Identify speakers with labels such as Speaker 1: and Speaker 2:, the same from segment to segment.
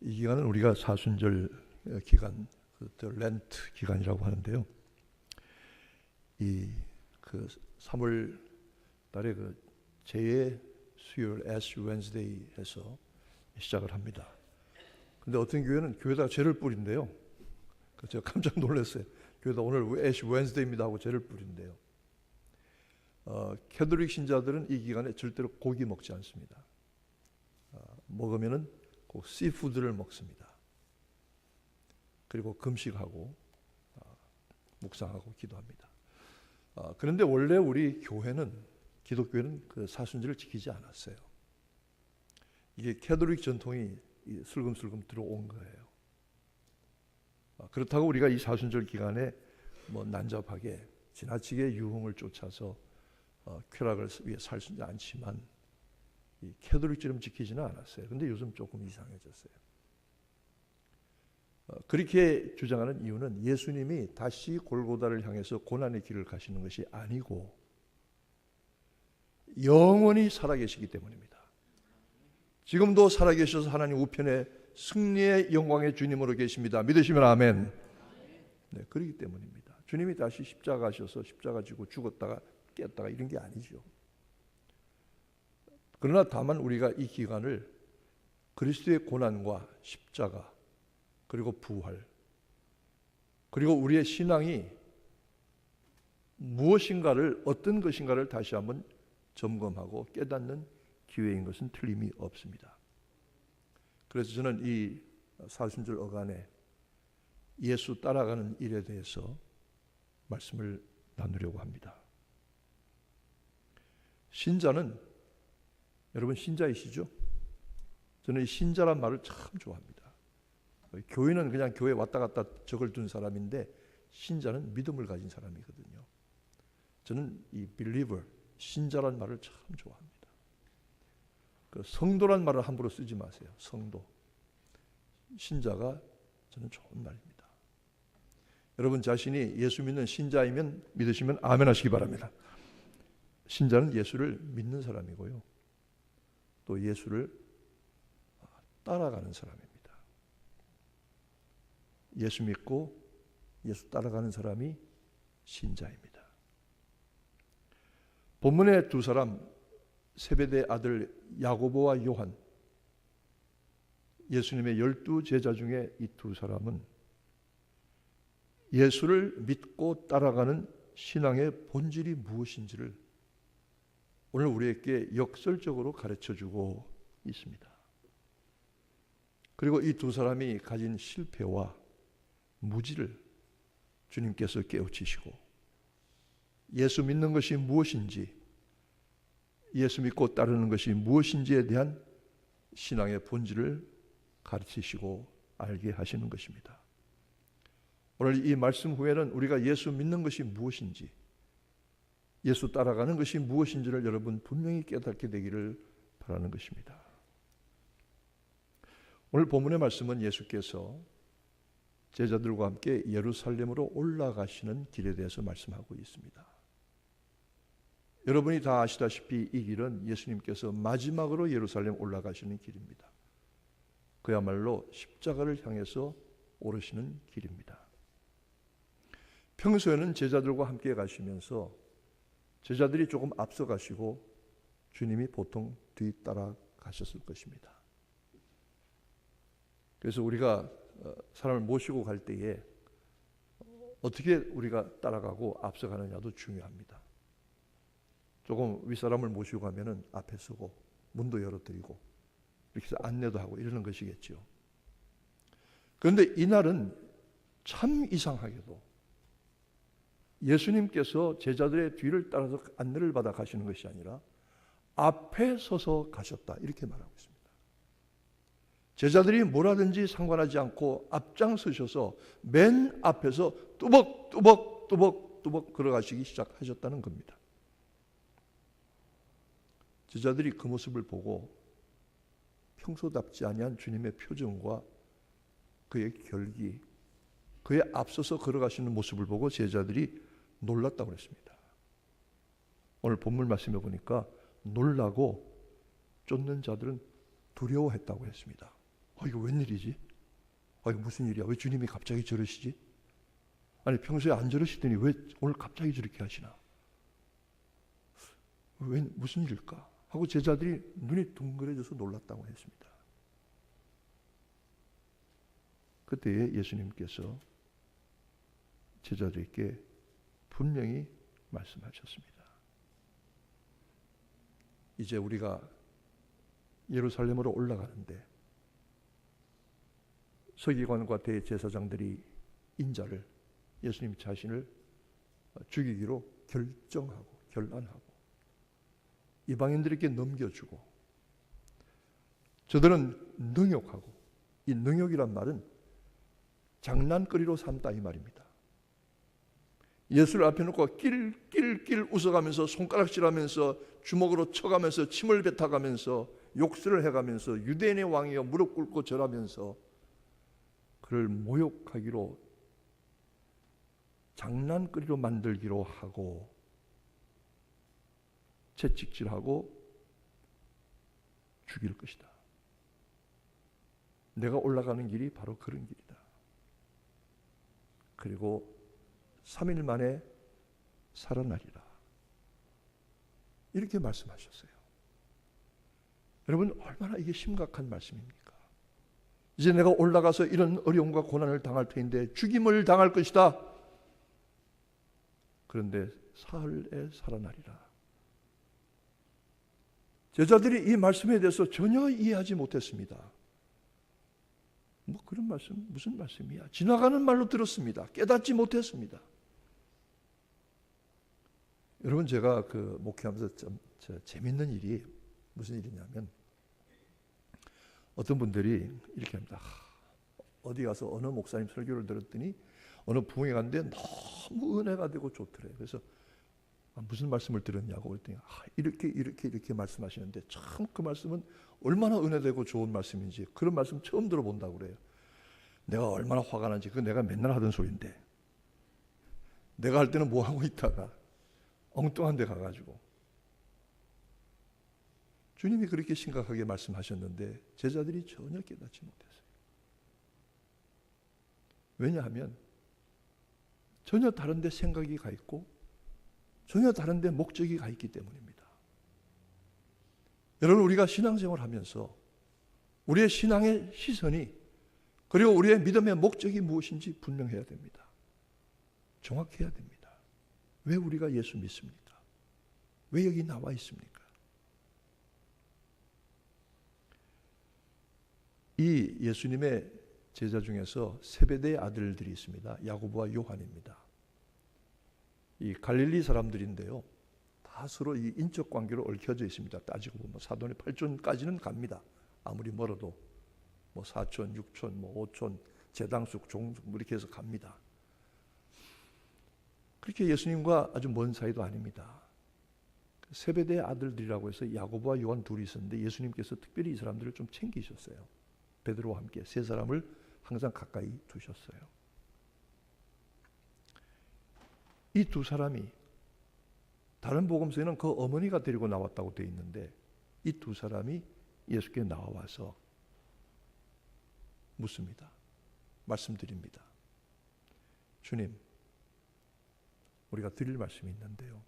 Speaker 1: 이 기간은 우리가 사순절 기간, 렌트 기간이라고 하는데요. 이 3월 달에 제 수요일 Ash Wednesday에서 시작을 합니다. 근데 어떤 교회는 교회다가 죄를 뿌린대요. 그래서 제가 깜짝 놀랐어요. 교회다 오늘 Ash Wednesday입니다 하고 죄를 뿌린대요. 캐톨릭 신자들은 이 기간에 절대로 고기 먹지 않습니다. 먹으면은 꼭 씨푸드를 먹습니다. 그리고 금식하고 묵상하고 기도합니다. 그런데 원래 우리 교회는, 기독교회는 그 사순절을 지키지 않았어요. 이게 캐톨릭 전통이 슬금슬금 들어온 거예요. 그렇다고 우리가 이 사순절 기간에 난잡하게 지나치게 유흥을 쫓아서 쾌락을 위해 살지 않지만 이 캐톨릭처럼 지키지는 않았어요. 근데 요즘 조금 이상해졌어요. 그렇게 주장하는 이유는 예수님이 다시 골고다를 향해서 고난의 길을 가시는 것이 아니고 영원히 살아계시기 때문입니다. 지금도 살아계셔서 하나님 우편에 승리의 영광의 주님으로 계십니다. 믿으시면 아멘. 네, 그렇기 때문입니다. 주님이 다시 십자가 가셔서 십자가 지고 죽었다가 깼다가 이런 게 아니죠. 그러나 다만 우리가 이 기간을 그리스도의 고난과 십자가 그리고 부활 그리고 우리의 신앙이 무엇인가를, 어떤 것인가를 다시 한번 점검하고 깨닫는 기회인 것은 틀림이 없습니다. 그래서 저는 이 사순절 어간에 예수 따라가는 일에 대해서 말씀을 나누려고 합니다. 신자는, 여러분 신자이시죠? 저는 이 신자란 말을 참 좋아합니다. 교인은 그냥 교회 왔다 갔다 적을 둔 사람인데 신자는 믿음을 가진 사람이거든요. 저는 이 believer, 신자란 말을 참 좋아합니다. 성도란 말을 함부로 쓰지 마세요. 성도. 신자가 저는 좋은 말입니다. 여러분 자신이 예수 믿는 신자이면 믿으시면 아멘 하시기 바랍니다. 신자는 예수를 믿는 사람이고요. 또 예수를 따라가는 사람입니다. 예수 믿고 예수 따라가는 사람이 신자입니다. 본문의 두 사람, 세베대 아들 야고보와 요한, 예수님의 12 제자 중에 이 두 사람은 예수를 믿고 따라가는 신앙의 본질이 무엇인지를 오늘 우리에게 역설적으로 가르쳐주고 있습니다. 그리고 이 두 사람이 가진 실패와 무지를 주님께서 깨우치시고 예수 믿는 것이 무엇인지, 예수 믿고 따르는 것이 무엇인지에 대한 신앙의 본질을 가르치시고 알게 하시는 것입니다. 오늘 이 말씀 후에는 우리가 예수 믿는 것이 무엇인지, 예수 따라가는 것이 무엇인지를 여러분 분명히 깨닫게 되기를 바라는 것입니다. 오늘 본문의 말씀은 예수께서 제자들과 함께 예루살렘으로 올라가시는 길에 대해서 말씀하고 있습니다. 여러분이 다 아시다시피 이 길은 예수님께서 마지막으로 예루살렘 올라가시는 길입니다. 그야말로 십자가를 향해서 오르시는 길입니다. 평소에는 제자들과 함께 가시면서 제자들이 조금 앞서 가시고 주님이 보통 뒤따라 가셨을 것입니다. 그래서 우리가 사람을 모시고 갈 때에 어떻게 우리가 따라가고 앞서가느냐도 중요합니다. 조금 윗사람을 모시고 가면은 앞에 서고 문도 열어드리고 이렇게 해서 안내도 하고 이러는 것이겠죠. 그런데 이날은 참 이상하게도 예수님께서 제자들의 뒤를 따라서 안내를 받아 가시는 것이 아니라 앞에 서서 가셨다, 이렇게 말하고 있습니다. 제자들이 뭐라든지 상관하지 않고 앞장서셔서 맨 앞에서 뚜벅뚜벅 걸어가시기 시작하셨다는 겁니다. 제자들이 그 모습을 보고 평소답지 아니한 주님의 표정과 그의 결기, 그의 앞서서 걸어가시는 모습을 보고 제자들이 놀랐다고 했습니다. 오늘 본문 말씀해 보니까 놀라고 쫓는 자들은 두려워했다고 했습니다. 이거 웬일이지? 이거 무슨 일이야? 왜 주님이 갑자기 저러시지? 아니 평소에 안 저러시더니 왜 오늘 갑자기 저렇게 하시나? 왜 무슨 일일까? 하고 제자들이 눈이 둥그레져서 놀랐다고 했습니다. 그때 예수님께서 제자들에게 분명히 말씀하셨습니다. 이제 우리가 예루살렘으로 올라가는데 서기관과 대제사장들이 인자를 예수님 자신을 죽이기로 결단하고 이방인들에게 넘겨주고 저들은 능욕하고, 이 능욕이란 말은 장난거리로 삼다 이 말입니다. 예수를 앞에 놓고 낄낄낄 웃어가면서 손가락질하면서 주먹으로 쳐가면서 침을 뱉어가면서 욕설을 해가면서 유대인의 왕이여 무릎 꿇고 절하면서 그를 모욕하기로 장난거리로 만들기로 하고 채찍질하고 죽일 것이다. 내가 올라가는 길이 바로 그런 길이다. 그리고 3일 만에 살아나리라. 이렇게 말씀하셨어요. 여러분 얼마나 이게 심각한 말씀입니까? 이제 내가 올라가서 이런 어려움과 고난을 당할 터인데 죽임을 당할 것이다. 그런데 사흘에 살아나리라. 제자들이 이 말씀에 대해서 전혀 이해하지 못했습니다. 뭐 그런 말씀, 무슨 말씀이야? 지나가는 말로 들었습니다. 깨닫지 못했습니다. 여러분 제가 목회하면서 좀 재밌는 일이 무슨 일이냐면 어떤 분들이 이렇게 합니다. 어디 가서 어느 목사님 설교를 들었더니 어느 부흥회 갔는데 너무 은혜가 되고 좋더래요. 그래서 무슨 말씀을 들었냐고 그랬더니 이렇게 말씀하시는데 참 그 말씀은 얼마나 은혜되고 좋은 말씀인지 그런 말씀 처음 들어본다고 그래요. 내가 얼마나 화가 나는지 그거 내가 맨날 하던 소리인데 내가 할 때는 뭐 하고 있다가 엉뚱한 데 가가지고 주님이 그렇게 심각하게 말씀하셨는데 제자들이 전혀 깨닫지 못했어요. 왜냐하면 전혀 다른 데 생각이 가 있고 전혀 다른 데 목적이 가 있기 때문입니다. 여러분 우리가 신앙생활을 하면서 우리의 신앙의 시선이 그리고 우리의 믿음의 목적이 무엇인지 분명해야 됩니다. 정확해야 됩니다. 왜 우리가 예수 믿습니까? 왜 여기 나와 있습니까? 이 예수님의 제자 중에서 세베대의 아들들이 있습니다. 야고보와 요한입니다. 이 갈릴리 사람들인데요. 다 서로 이 인적 관계로 얽혀져 있습니다. 따지고 보면 사돈의 8촌까지는 갑니다. 아무리 멀어도 뭐 4촌, 6촌, 뭐 5촌, 제당숙, 종숙 이렇게 해서 갑니다. 그렇게 예수님과 아주 먼 사이도 아닙니다. 세베대의 아들들이라고 해서 야고보와 요한 둘이 있었는데 예수님께서 특별히 이 사람들을 좀 챙기셨어요. 베드로와 함께 세 사람을 항상 가까이 두셨어요. 이 두 사람이 다른 복음서에는 그 어머니가 데리고 나왔다고 되어 있는데 이 두 사람이 예수께 나와서 묻습니다. 말씀드립니다. 주님, 우리가 드릴 말씀이 있는데요.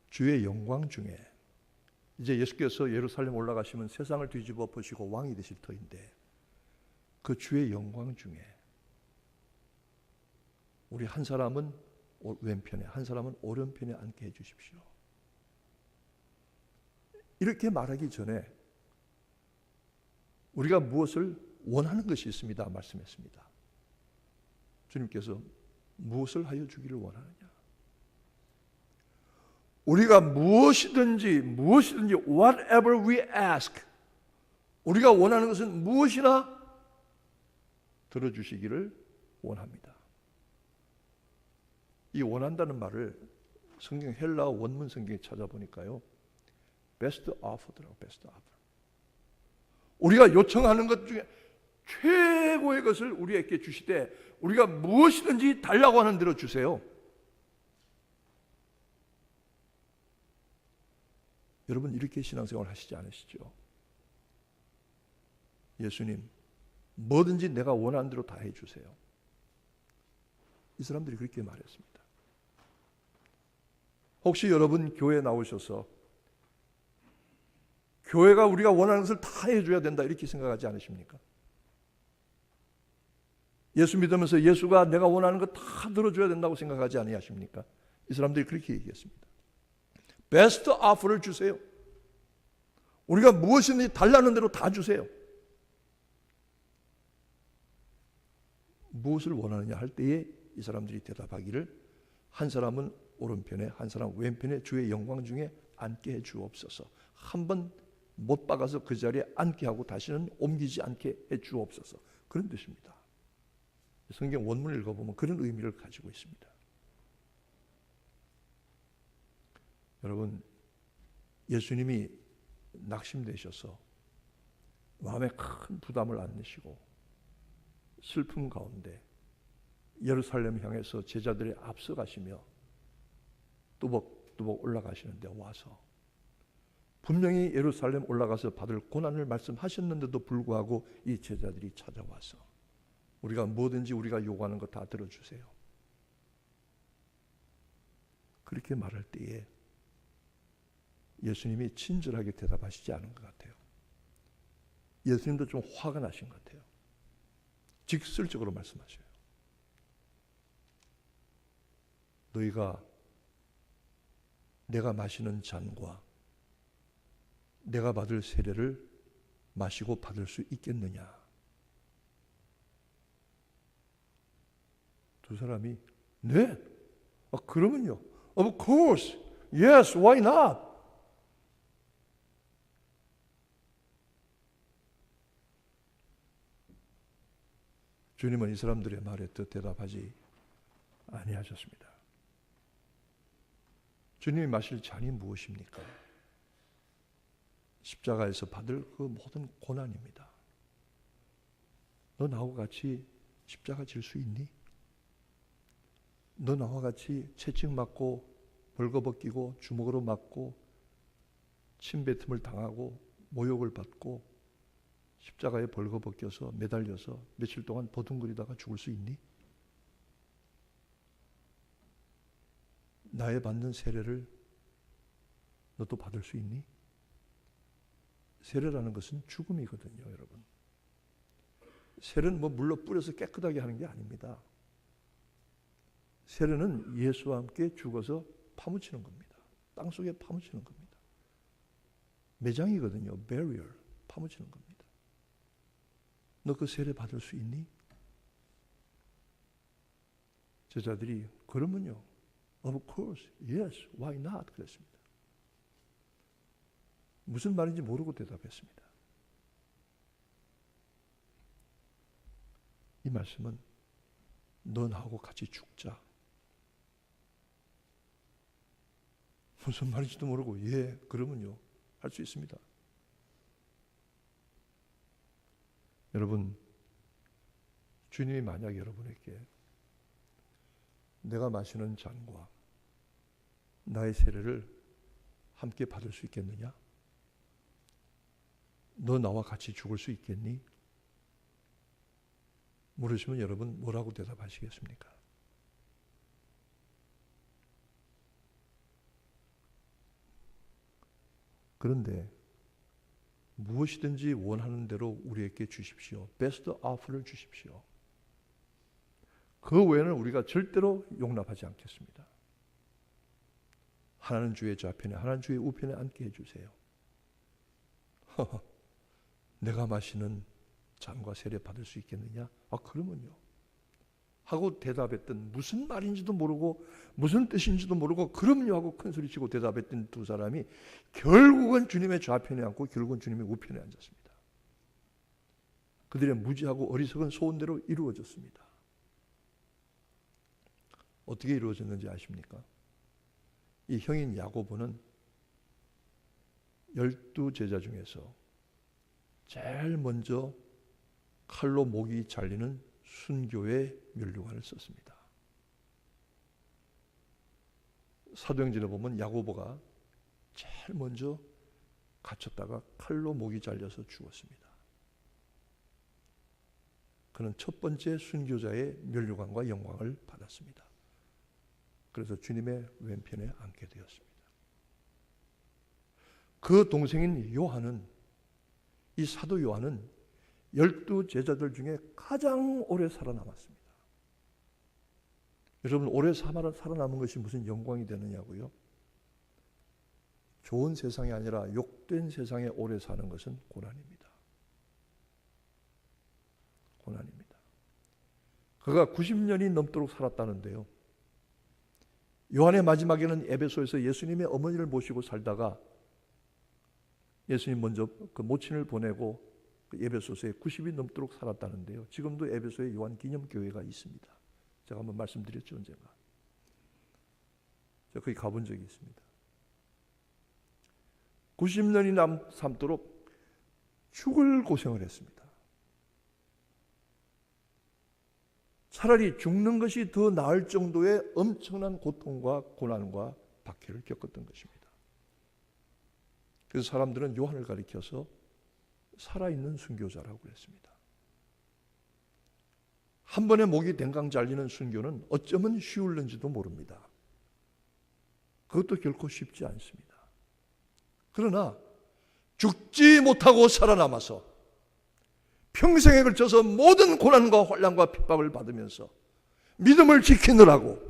Speaker 1: 주의 영광 중에 이제 예수께서 예루살렘 올라가시면 세상을 뒤집어 보시고 왕이 되실 터인데 그 주의 영광 중에 우리 한 사람은 왼편에 한 사람은 오른편에 앉게 해주십시오. 이렇게 말하기 전에 우리가 무엇을 원하는 것이 있습니다 말씀했습니다. 주님께서 무엇을 하여 주기를 원하느냐? 우리가 무엇이든지 whatever we ask 우리가 원하는 것은 무엇이나 들어주시기를 원합니다. 이 원한다는 말을 성경 헬라어 원문 성경에 찾아보니까요. best offer더라고. best offer. 우리가 요청하는 것 중에 최고의 것을 우리에게 주시되 우리가 무엇이든지 달라고 하는 대로 주세요. 여러분 이렇게 신앙생활 하시지 않으시죠? 예수님, 뭐든지 내가 원하는 대로 다 해주세요. 이 사람들이 그렇게 말했습니다. 혹시 여러분 교회에 나오셔서 교회가 우리가 원하는 것을 다 해줘야 된다 이렇게 생각하지 않으십니까? 예수 믿으면서 예수가 내가 원하는 거 다 들어줘야 된다고 생각하지 아니하십니까? 이 사람들이 그렇게 얘기했습니다. 베스트 오퍼를 주세요. 우리가 무엇이든지 달라는 대로 다 주세요. 무엇을 원하느냐 할 때에 이 사람들이 대답하기를 한 사람은 오른편에 한 사람은 왼편에 주의 영광 중에 앉게 해 주옵소서. 한번 못 박아서 그 자리에 앉게 하고 다시는 옮기지 않게 해 주옵소서. 그런 뜻입니다. 성경 원문을 읽어보면 그런 의미를 가지고 있습니다. 여러분, 예수님이 낙심되셔서 마음에 큰 부담을 안으시고 슬픔 가운데 예루살렘 향해서 제자들이 앞서가시며 뚜벅뚜벅 올라가시는데 와서 분명히 예루살렘 올라가서 받을 고난을 말씀하셨는데도 불구하고 이 제자들이 찾아와서 우리가 뭐든지 우리가 요구하는 거 다 들어주세요. 그렇게 말할 때에 예수님이 친절하게 대답하시지 않은 것 같아요. 예수님도 좀 화가 나신 것 같아요. 직설적으로 말씀하셔요. 너희가 내가 마시는 잔과 내가 받을 세례를 마시고 받을 수 있겠느냐? 두 사람이 네, 그러면요. Of course, yes, why not? 주님은 이 사람들의 말에 더 대답하지 아니하셨습니다. 주님이 마실 잔이 무엇입니까? 십자가에서 받을 그 모든 고난입니다. 너 나와 같이 십자가 질 수 있니? 너 나와 같이 채찍 맞고 벌거벗기고 주먹으로 맞고 침뱉음을 당하고 모욕을 받고 십자가에 벌거벗겨서 매달려서 며칠 동안 버둥거리다가 죽을 수 있니? 나의 받는 세례를 너도 받을 수 있니? 세례라는 것은 죽음이거든요, 여러분. 세례는 물로 뿌려서 깨끗하게 하는 게 아닙니다. 세례는 예수와 함께 죽어서 파묻히는 겁니다. 땅속에 파묻히는 겁니다. 매장이거든요. barrier, 파묻히는 겁니다. 너 그 세례 받을 수 있니? 제자들이 그러면요. Of course, yes, why not? 그랬습니다. 무슨 말인지 모르고 대답했습니다. 이 말씀은 너 나하고 같이 죽자. 무슨 말인지도 모르고 예, 그러면요. 할 수 있습니다. 여러분, 주님이 만약 여러분에게 내가 마시는 잔과 나의 세례를 함께 받을 수 있겠느냐? 너 나와 같이 죽을 수 있겠니? 물으시면 여러분 뭐라고 대답하시겠습니까? 그런데 무엇이든지 원하는 대로 우리에게 주십시오. 베스트 오퍼를 주십시오. 그 외에는 우리가 절대로 용납하지 않겠습니다. 하나는 주의 좌편에 하나는 주의 우편에 앉게 해주세요. 내가 마시는 잔과 세례 받을 수 있겠느냐? 그러면요. 하고 대답했던 무슨 말인지도 모르고 무슨 뜻인지도 모르고 그럼요 하고 큰소리치고 대답했던 두 사람이 결국은 주님의 좌편에 앉고 결국은 주님의 우편에 앉았습니다. 그들의 무지하고 어리석은 소원대로 이루어졌습니다. 어떻게 이루어졌는지 아십니까? 이 형인 야고보는 12제자 중에서 제일 먼저 칼로 목이 잘리는 순교의 면류관을 썼습니다. 사도행전에 보면 야고보가 제일 먼저 갇혔다가 칼로 목이 잘려서 죽었습니다. 그는 첫 번째 순교자의 면류관과 영광을 받았습니다. 그래서 주님의 왼편에 앉게 되었습니다. 그 동생인 요한은, 이 사도 요한은 12제자들 중에 가장 오래 살아남았습니다. 여러분, 오래 살아남은 것이 무슨 영광이 되느냐고요? 좋은 세상이 아니라 욕된 세상에 오래 사는 것은 고난입니다. 고난입니다. 그가 90년이 넘도록 살았다는데요. 요한의 마지막에는 에베소에서 예수님의 어머니를 모시고 살다가 예수님 먼저 그 모친을 보내고 에베소서에 90이 넘도록 살았다는데요. 지금도 에베소에 요한 기념교회가 있습니다. 제가 한번 말씀드렸죠, 언젠가. 제가 거기 가본 적이 있습니다. 90년이 삶도록 죽을 고생을 했습니다. 차라리 죽는 것이 더 나을 정도의 엄청난 고통과 고난과 박해를 겪었던 것입니다. 그래서 사람들은 요한을 가리켜서 살아있는 순교자라고 그랬습니다. 한 번에 목이 댕강 잘리는 순교는 어쩌면 쉬울는지도 모릅니다. 그것도 결코 쉽지 않습니다. 그러나 죽지 못하고 살아남아서 평생에 걸쳐서 모든 고난과 환난과 핍박을 받으면서 믿음을 지키느라고,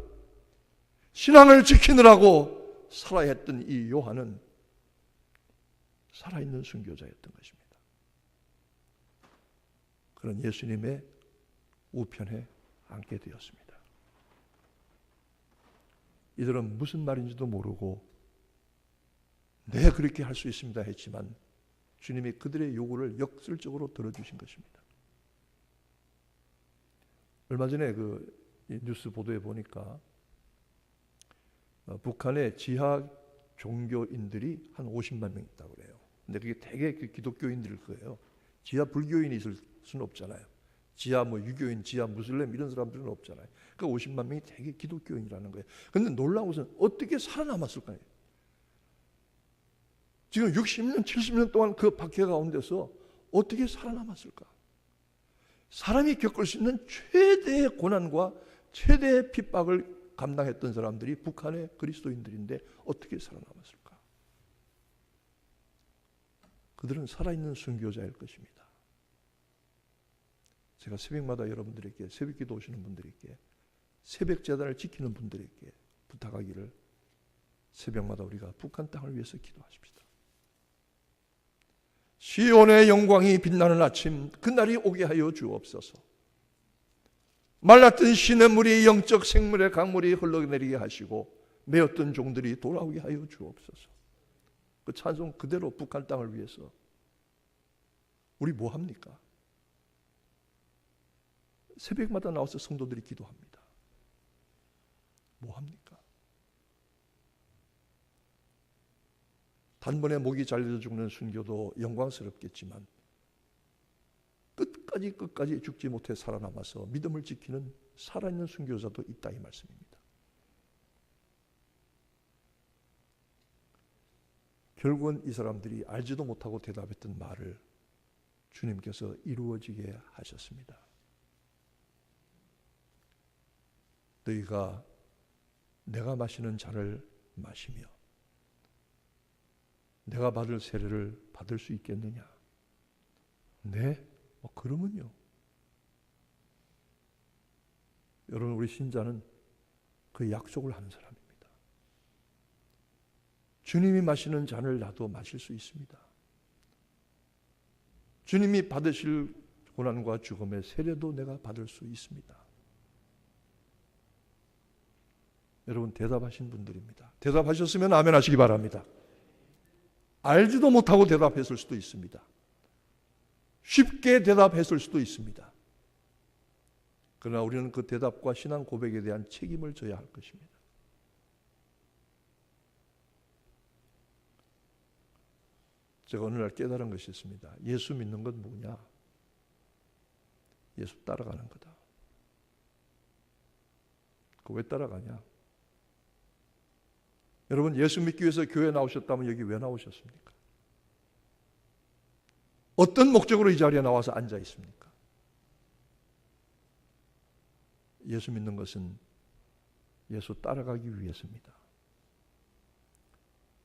Speaker 1: 신앙을 지키느라고 살아야 했던 이 요한은 살아있는 순교자였던 것입니다. 그런 예수님의 우편에 앉게 되었습니다. 이들은 무슨 말인지도 모르고 네, 그렇게 할 수 있습니다 했지만 주님이 그들의 요구를 역설적으로 들어주신 것입니다. 얼마 전에 그 뉴스 보도에 보니까 북한의 지하 종교인들이 한 50만 명 있다고 그래요. 근데 그게 되게 기독교인들일 거예요. 지하 불교인이 있을 수는 없잖아요. 지하 유교인, 지하 무슬림 이런 사람들은 없잖아요. 그 50만 명이 되게 기독교인이라는 거예요. 그런데 놀라운 것은 어떻게 살아남았을까요? 지금 60년, 70년 동안 그 박해 가운데서 어떻게 살아남았을까? 사람이 겪을 수 있는 최대의 고난과 최대의 핍박을 감당했던 사람들이 북한의 그리스도인들인데 어떻게 살아남았을까? 그들은 살아있는 순교자일 것입니다. 제가 새벽마다 여러분들에게, 새벽기도 오시는 분들에게, 새벽 제단을 지키는 분들에게 부탁하기를, 새벽마다 우리가 북한 땅을 위해서 기도하십시다. 시온의 영광이 빛나는 아침, 그날이 오게 하여 주옵소서. 말랐던 시냇물이 영적 생물의 강물이 흘러내리게 하시고 메었던 종들이 돌아오게 하여 주옵소서. 그 찬송 그대로 북한 땅을 위해서. 우리 뭐 합니까? 새벽마다 나와서 성도들이 기도합니다. 뭐 합니까? 단번에 목이 잘려서 죽는 순교도 영광스럽겠지만 끝까지 죽지 못해 살아남아서 믿음을 지키는 살아있는 순교자도 있다, 이 말씀입니다. 결국은 이 사람들이 알지도 못하고 대답했던 말을 주님께서 이루어지게 하셨습니다. 너희가 내가 마시는 잔을 마시며 내가 받을 세례를 받을 수 있겠느냐? 네? 그러면요. 여러분, 우리 신자는 그 약속을 하는 사람입니다. 주님이 마시는 잔을 나도 마실 수 있습니다. 주님이 받으실 고난과 죽음의 세례도 내가 받을 수 있습니다. 여러분, 대답하신 분들입니다. 대답하셨으면 아멘 하시기 바랍니다. 알지도 못하고 대답했을 수도 있습니다. 쉽게 대답했을 수도 있습니다. 그러나 우리는 그 대답과 신앙 고백에 대한 책임을 져야 할 것입니다. 제가 어느 날 깨달은 것이 있습니다. 예수 믿는 건 뭐냐? 예수 따라가는 거다. 그거 왜 따라가냐? 여러분, 예수 믿기 위해서 교회 나오셨다면 여기 왜 나오셨습니까? 어떤 목적으로 이 자리에 나와서 앉아 있습니까? 예수 믿는 것은 예수 따라가기 위해서입니다.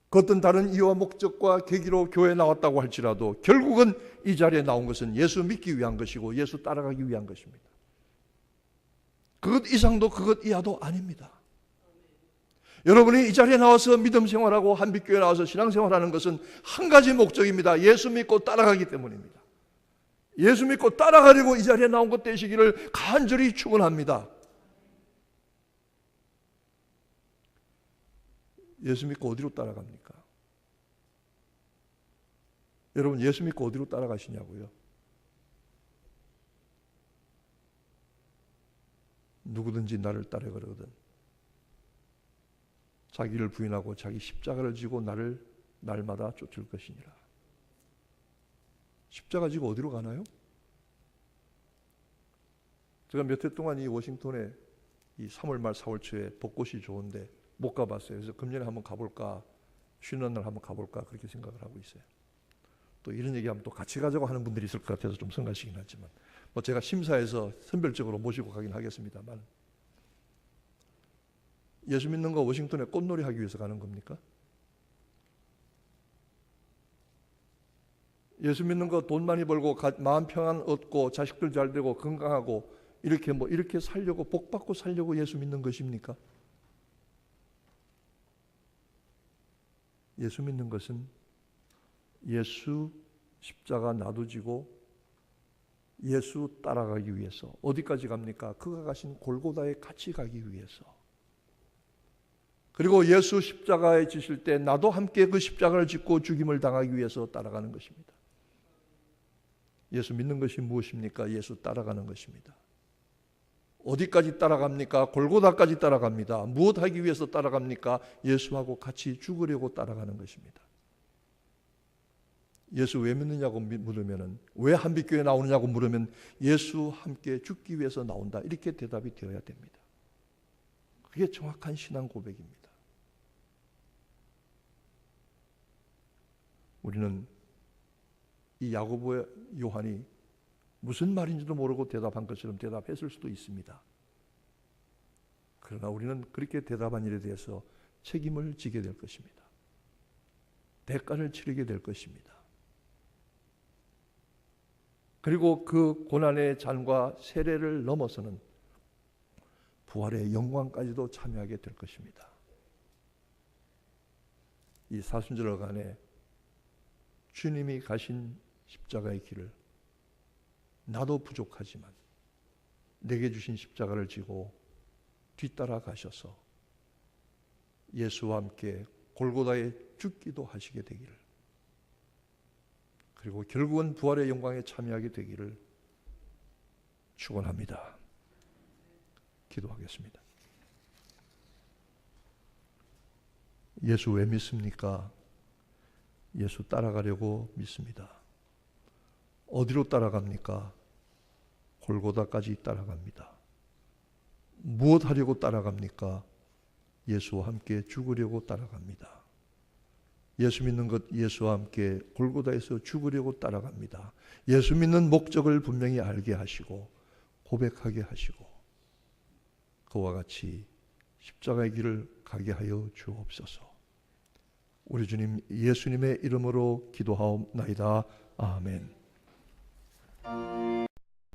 Speaker 1: 그 어떤 다른 이유와 목적과 계기로 교회에 나왔다고 할지라도 결국은 이 자리에 나온 것은 예수 믿기 위한 것이고 예수 따라가기 위한 것입니다. 그것 이상도 그것 이하도 아닙니다. 여러분이 이 자리에 나와서 믿음 생활하고 한빛교회에 나와서 신앙생활하는 것은 한 가지 목적입니다. 예수 믿고 따라가기 때문입니다. 예수 믿고 따라가려고 이 자리에 나온 것 되시기를 간절히 축원합니다. 예수 믿고 어디로 따라갑니까? 여러분 예수 믿고 어디로 따라가시냐고요? 누구든지 나를 따르거든 자기를 부인하고 자기 십자가를 지고 나를 날마다 쫓을 것이니라. 십자가 지고 어디로 가나요? 제가 몇 해 동안 이 워싱턴에 이 3월 말 4월 초에 벚꽃이 좋은데 못 가봤어요. 그래서 금년에 한번 가볼까, 쉬는 날 한번 가볼까 그렇게 생각을 하고 있어요. 또 이런 얘기하면 또 같이 가자고 하는 분들이 있을 것 같아서 좀 성가시긴 하지만 뭐 제가 심사해서 선별적으로 모시고 가긴 하겠습니다만, 예수 믿는 거 워싱턴에 꽃놀이 하기 위해서 가는 겁니까? 예수 믿는 거 돈 많이 벌고 마음 평안 얻고 자식들 잘 되고 건강하고 이렇게 살려고 복 받고 살려고 예수 믿는 것입니까? 예수 믿는 것은 예수 십자가 나도 지고 예수 따라가기 위해서. 어디까지 갑니까? 그가 가신 골고다에 같이 가기 위해서. 그리고 예수 십자가에 지실 때 나도 함께 그 십자가를 짓고 죽임을 당하기 위해서 따라가는 것입니다. 예수 믿는 것이 무엇입니까? 예수 따라가는 것입니다. 어디까지 따라갑니까? 골고다까지 따라갑니다. 무엇 하기 위해서 따라갑니까? 예수하고 같이 죽으려고 따라가는 것입니다. 예수 왜 믿느냐고 물으면, 왜 한빛교회 나오느냐고 물으면 예수 함께 죽기 위해서 나온다, 이렇게 대답이 되어야 됩니다. 그게 정확한 신앙 고백입니다. 우리는 이 야고보 요한이 무슨 말인지도 모르고 대답한 것처럼 대답했을 수도 있습니다. 그러나 우리는 그렇게 대답한 일에 대해서 책임을 지게 될 것입니다. 대가를 치르게 될 것입니다. 그리고 그 고난의 잔과 세례를 넘어서는 부활의 영광까지도 참여하게 될 것입니다. 이 사순절간에 주님이 가신 십자가의 길을 나도 부족하지만 내게 주신 십자가를 지고 뒤따라 가셔서 예수와 함께 골고다에 죽기도 하시게 되기를, 그리고 결국은 부활의 영광에 참여하게 되기를 축원합니다. 기도하겠습니다. 예수 왜 믿습니까? 예수 따라가려고 믿습니다. 어디로 따라갑니까? 골고다까지 따라갑니다. 무엇 하려고 따라갑니까? 예수와 함께 죽으려고 따라갑니다. 예수 믿는 것, 예수와 함께 골고다에서 죽으려고 따라갑니다. 예수 믿는 목적을 분명히 알게 하시고 고백하게 하시고 그와 같이 십자가의 길을 가게 하여 주옵소서. 우리 주님 예수님의 이름으로 기도하옵나이다. 아멘.